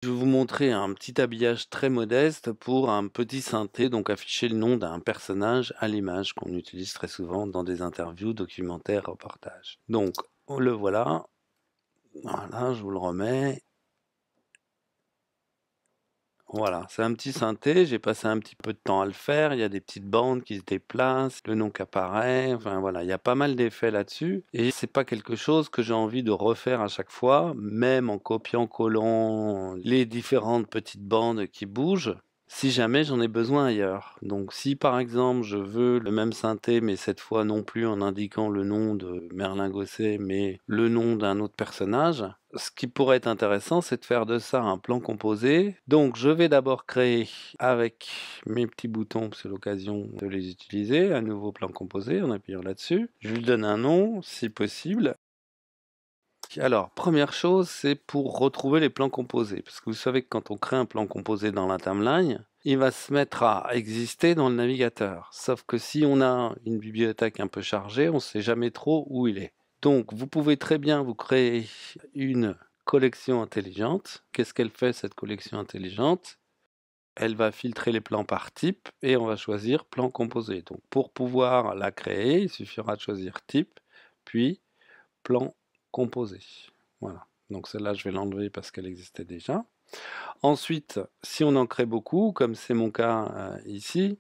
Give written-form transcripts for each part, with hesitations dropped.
Je vais vous montrer un petit habillage très modeste pour un petit synthé, donc afficher le nom d'un personnage à l'image qu'on utilise très souvent dans des interviews, documentaires, reportages. Donc, le voilà. Voilà, je vous le remets. Voilà, c'est un petit synthé, j'ai passé un petit peu de temps à le faire, il y a des petites bandes qui se déplacent, le nom qui apparaît, enfin voilà, il y a pas mal d'effets là-dessus, et c'est pas quelque chose que j'ai envie de refaire à chaque fois, même en copiant-collant les différentes petites bandes qui bougent, si jamais j'en ai besoin ailleurs. Donc si par exemple je veux le même synthé, mais cette fois non plus en indiquant le nom de Merlin Gosset, mais le nom d'un autre personnage, ce qui pourrait être intéressant, c'est de faire de ça un plan composé. Donc je vais d'abord créer avec mes petits boutons, c'est l'occasion de les utiliser, un nouveau plan composé en appuyant là-dessus. Je lui donne un nom si possible. Alors, première chose, c'est pour retrouver les plans composés. Parce que vous savez que quand on crée un plan composé dans la timeline, il va se mettre à exister dans le navigateur. Sauf que si on a une bibliothèque un peu chargée, on ne sait jamais trop où il est. Donc, vous pouvez très bien vous créer une collection intelligente. Qu'est-ce qu'elle fait, cette collection intelligente? Elle va filtrer les plans par type et on va choisir plan composé. Donc, pour pouvoir la créer, il suffira de choisir type, puis plan composé. Voilà. Donc celle-là, je vais l'enlever parce qu'elle existait déjà. Ensuite, si on en crée beaucoup, comme c'est mon cas ici,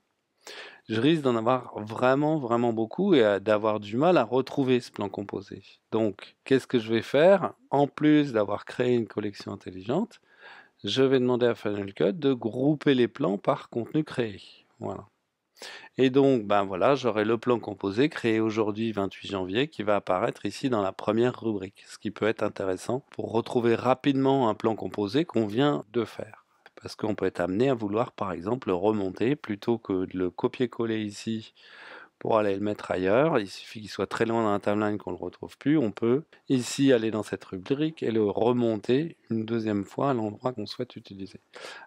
je risque d'en avoir vraiment beaucoup et d'avoir du mal à retrouver ce plan composé. Donc, qu'est-ce que je vais faire? En plus d'avoir créé une collection intelligente, je vais demander à Final Cut de grouper les plans par contenu créé. Voilà. Et donc, ben voilà, j'aurai le plan composé créé aujourd'hui 28 janvier qui va apparaître ici dans la première rubrique, ce qui peut être intéressant pour retrouver rapidement un plan composé qu'on vient de faire. Parce qu'on peut être amené à vouloir par exemple le remonter plutôt que de le copier-coller ici pour aller le mettre ailleurs. Il suffit qu'il soit très loin dans la timeline qu'on ne le retrouve plus. On peut ici aller dans cette rubrique et le remonter une deuxième fois à l'endroit qu'on souhaite utiliser.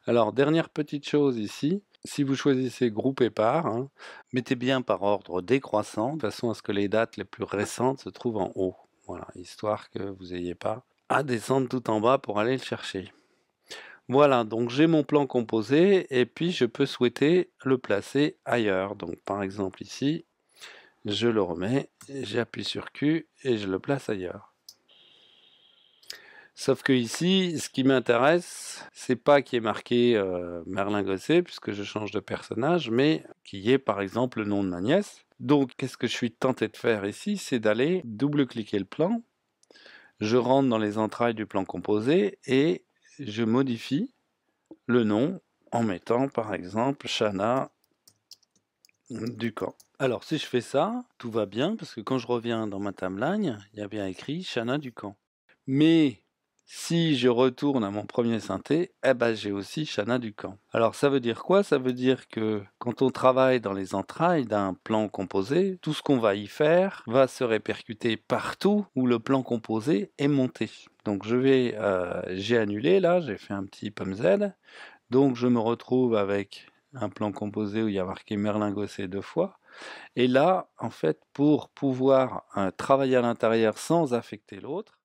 Alors, dernière petite chose ici, si vous choisissez groupe et par, hein, mettez bien par ordre décroissant, de façon à ce que les dates les plus récentes se trouvent en haut. Voilà, histoire que vous n'ayez pas à descendre tout en bas pour aller le chercher. Voilà, donc j'ai mon plan composé et puis je peux souhaiter le placer ailleurs. Donc par exemple ici, je le remets, j'appuie sur Q et je le place ailleurs. Sauf que ici, ce qui m'intéresse, c'est pas qu'il y ait marqué Merlin Gosset, puisque je change de personnage, mais qu'il y ait par exemple le nom de ma nièce. Donc, qu'est-ce que je suis tenté de faire ici? C'est d'aller double-cliquer le plan, je rentre dans les entrailles du plan composé et je modifie le nom en mettant par exemple Chana Ducamp. Alors, si je fais ça, tout va bien, parce que quand je reviens dans ma timeline, il y a bien écrit Chana Ducamp. Mais si je retourne à mon premier synthé, eh ben j'ai aussi Chana Ducamp. Alors ça veut dire quoi? Ça veut dire que quand on travaille dans les entrailles d'un plan composé, tout ce qu'on va y faire va se répercuter partout où le plan composé est monté. Donc j'ai annulé là, j'ai fait un petit pomme Z. Donc je me retrouve avec un plan composé où il y a marqué Merlin Gosset 2 fois. Et là, en fait, pour pouvoir travailler à l'intérieur sans affecter l'autre,